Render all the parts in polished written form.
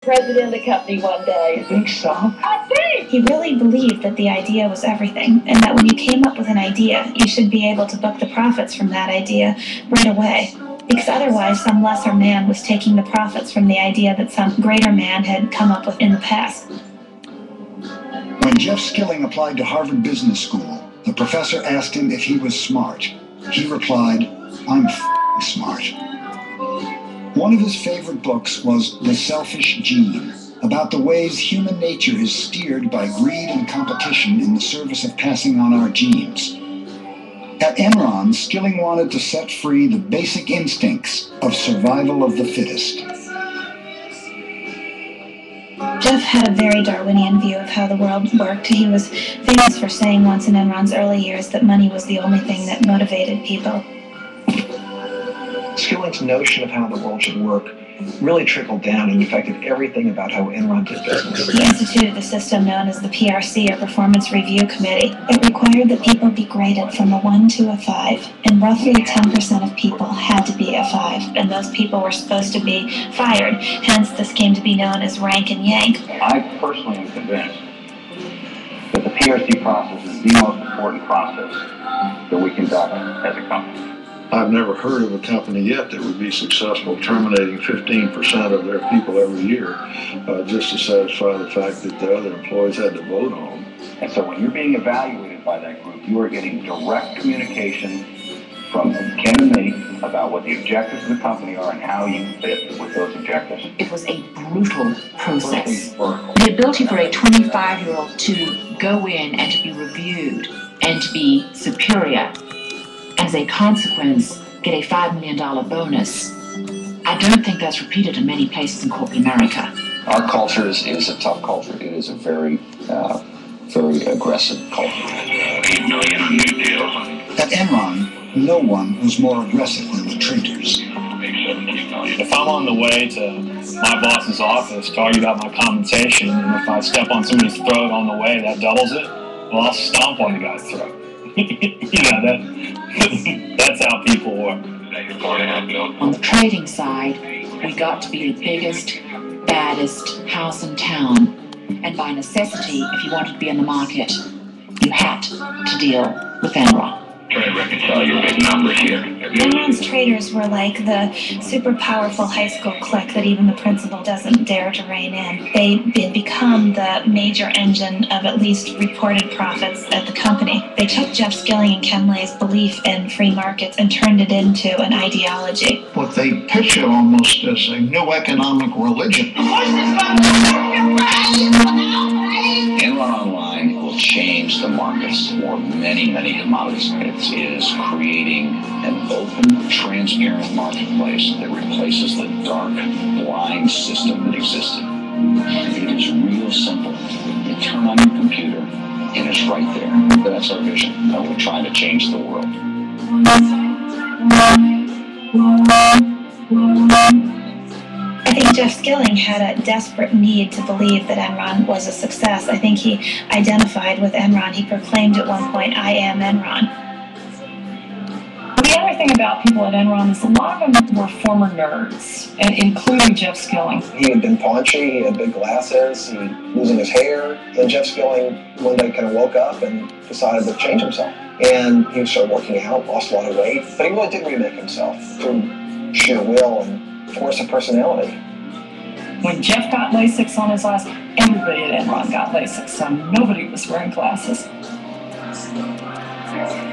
president of the company one day. You think so? I think! He really believed that the idea was everything, and that when you came up with an idea, you should be able to book the profits from that idea right away. Because otherwise, some lesser man was taking the profits from the idea that some greater man had come up with in the past. When Jeff Skilling applied to Harvard Business School, the professor asked him if he was smart. He replied, "I'm smart." One of his favorite books was The Selfish Gene, about the ways human nature is steered by greed and competition in the service of passing on our genes. At Enron, Skilling wanted to set free the basic instincts of survival of the fittest. Jeff had a very Darwinian view of how the world worked. He was famous for saying once in Enron's early years that money was the only thing that motivated people. Skilling's notion of how the world should work really trickled down and affected everything about how Enron did business. He instituted a system known as the PRC, or Performance Review Committee. It required that people be graded from a 1 to a 5, and roughly 10% of people had to be a 5, and those people were supposed to be fired. Hence, this came to be known as rank and yank. I personally am convinced that the PRC process is the most important process that we conduct as a company. I've never heard of a company yet that would be successful terminating 15% of their people every year just to satisfy the fact that the other employees had to vote on them. And so when you're being evaluated by that group, you are getting direct communication from Ken and me about what the objectives of the company are and how you fit with those objectives. It was a brutal process. The ability for a 25-year-old to go in and to be reviewed and to be superior, as a consequence, get a $5 million bonus. I don't think that's repeated in many places in corporate America. Our culture is a tough culture. It is a very aggressive culture. $8 million on new deals. At Enron, no one was more aggressive than the traders. If I'm on the way to my boss's office to argue about my compensation, and if I step on somebody's throat on the way, that doubles it, well, I'll stomp on the guy's throat. That's how people work. On the trading side, we got to be the biggest, baddest house in town. And by necessity, if you wanted to be in the market, you had to deal with Enron. Try to reconcile your big numbers here. Enron's traders were like the super powerful high school clique that even the principal doesn't dare to rein in. They had become the major engine of at least reported profits at the company. They took Jeff Skilling and Ken Lay's belief in free markets and turned it into an ideology. What they picture almost as a new economic religion. Enron Online will change the markets for many, many commodities. It is creating an open, transparent marketplace that replaces the dark, blind system that existed. It is real simple. You turn on your computer, and it's right there. That's our vision. We're trying to change the world. I think Jeff Skilling had a desperate need to believe that Enron was a success. I think he identified with Enron. He proclaimed at one point, "I am Enron." The other thing about people at Enron is a lot of them were former nerds, and including Jeff Skilling. He had been paunchy, he had big glasses, he was losing his hair, and Jeff Skilling one day kind of woke up and decided to change himself. And he started working out, lost a lot of weight, but he really did remake himself through sheer will and force of personality. When Jeff got LASIK on his eyes, everybody at Enron got LASIK, so nobody was wearing glasses.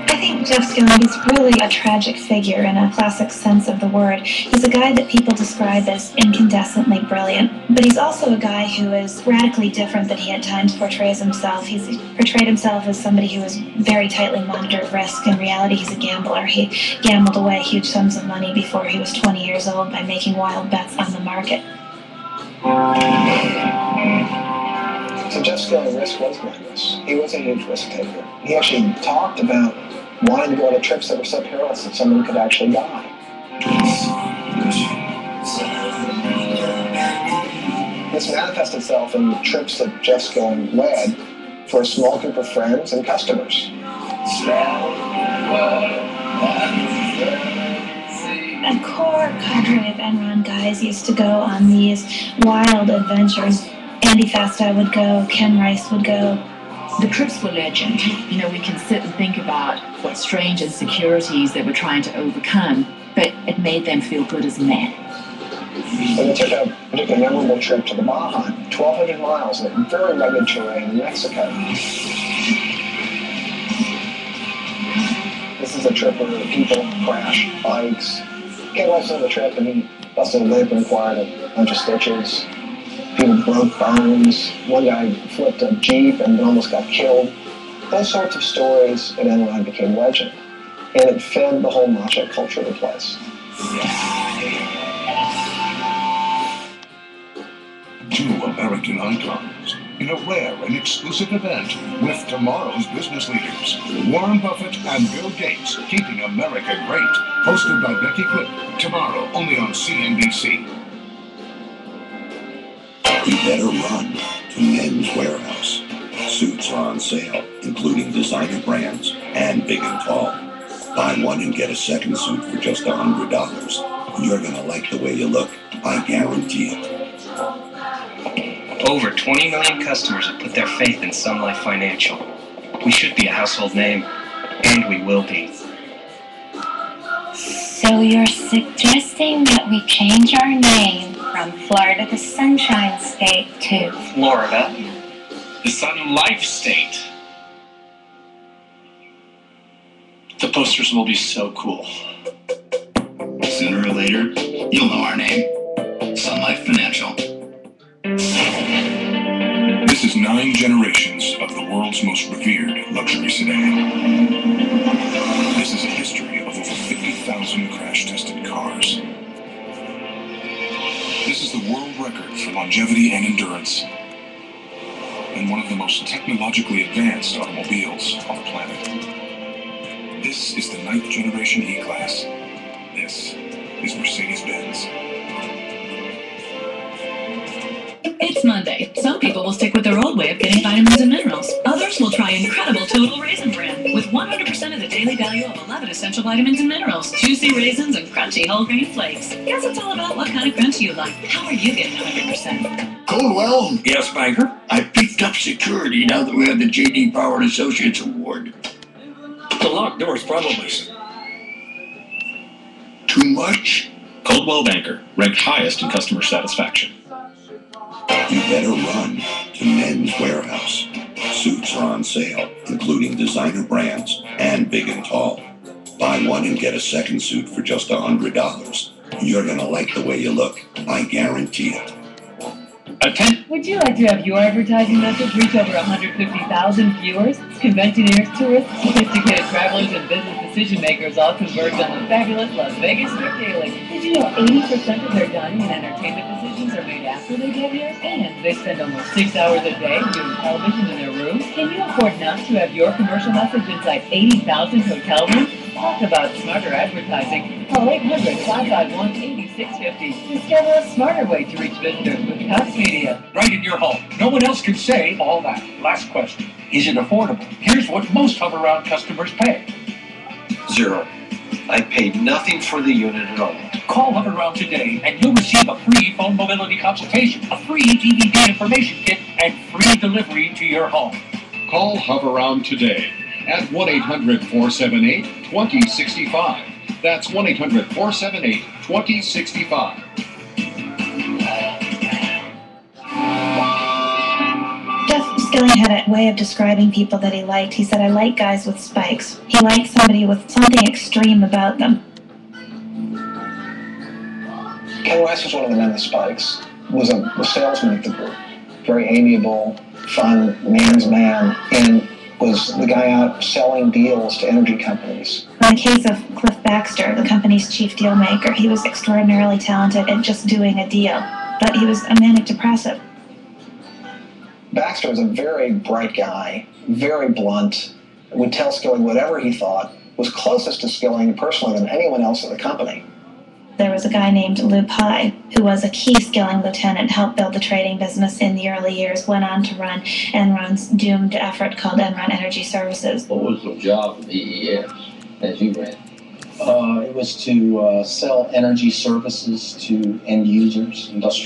I think Jeff Skilling is really a tragic figure in a classic sense of the word. He's a guy that people describe as incandescently brilliant, but he's also a guy who is radically different than he at times portrays himself. He's portrayed himself as somebody who is very tightly monitored risk. In reality, he's a gambler. He gambled away huge sums of money before he was 20 years old by making wild bets on the market. So Jeff Skilling risk was madness. He was a huge risk taker. He actually talked about wanting to go on trips that were so perilous that someone could actually die. This manifested itself in the trips that Jeff Skilling led for a small group of friends and customers. A core cadre of Enron guys used to go on these wild adventures. Andy Fastow would go, Ken Rice would go. The trips were legend. You know, we can sit and think about what strange insecurities they were trying to overcome, but it made them feel good as men. And we took a particularly memorable trip to the Baja, 1,200 miles in very rugged terrain in Mexico. This is a trip where people crash bikes. Ken Rice on the trip and he busted a lip and required a bunch of stitches. People broke bones. One guy flipped a Jeep and almost got killed. Those sorts of stories at Enron became legend. And it fed the whole macho culture of the place. Two American icons in a rare and exclusive event with tomorrow's business leaders, Warren Buffett and Bill Gates, Keeping America Great, hosted by Becky Quick, tomorrow only on CNBC. You better run to Men's Warehouse. Suits are on sale, including designer brands and big and tall. Buy one and get a second suit for just $100. You're gonna like the way you look, I guarantee it. Over 20 million customers have put their faith in Sun Life Financial. We should be a household name, and we will be. So you're suggesting that we change our name from Florida, the Sunshine State, to Florida, the Sun Life State. The posters will be so cool. Sooner or later, you'll know our name. Sun Life Financial. This is 9 generations of the world's most revered luxury sedan. This is a history of over 50,000 crash-tested cars. This is the world record for longevity and endurance, and one of the most technologically advanced automobiles on the planet. This is the 9th generation E-Class. This is Mercedes-Benz. It's Monday. Some people will stick with their old way of getting vitamins and minerals. Others will try incredible Total Raisin Bran with 100% of the daily value of 11 essential vitamins and minerals, juicy raisins, and crunchy whole grain flakes. Guess it's all about what kind of crunch you like. How are you getting 100%? Coldwell? Yes, Banker? I picked up security now that we have the J.D. Power and Associates Award. The locked door's probably too much? Coldwell Banker, ranked highest in customer satisfaction. You better run to Men's Warehouse. Suits are on sale, including designer brands and big and tall. Buy one and get a second suit for just $100. You're gonna like the way you look, I guarantee it. Would you like to have your advertising message reach over 150,000 viewers? Conventioneers, tourists, sophisticated travelers, and business decision makers all converge on the fabulous Las Vegas Strip daily. Did you know 80% of their dining and entertainment decisions are made after they get here? And they spend almost 6 hours a day viewing television in their rooms? Can you afford not to have your commercial message inside 80,000 hotel rooms? Talk about smarter advertising. Call 800-551-8650. Discover a smarter way to reach visitors with Cox Media. Right in your home. No one else can say all that. Last question. Is it affordable? Here's what most Hover-Round customers pay. $0. I paid nothing for the unit at all. Call Hover-Round today and you'll receive a free phone mobility consultation, a free DVD information kit, and free delivery to your home. Call Hover-Round today at 1-800-478-2065. That's 1-800-478-2065. Jeff Skilling had a way of describing people that he liked. He said, I like guys with spikes. He liked somebody with something extreme about them. Ken Rice was one of the men with spikes. Was a salesman of the group. Very amiable, fun, man's man, and was the guy out selling deals to energy companies. In the case of Cliff Baxter, the company's chief deal maker, he was extraordinarily talented at just doing a deal, but he was a manic depressive. Baxter was a very bright guy, very blunt, would tell Skilling whatever he thought, was closest to Skilling personally than anyone else at the company. There was a guy named Lou Pye, who was a key Skilling lieutenant, helped build the trading business in the early years, went on to run Enron's doomed effort called Enron Energy Services. What was the job of EES that you ran? It was to sell energy services to end users, industrial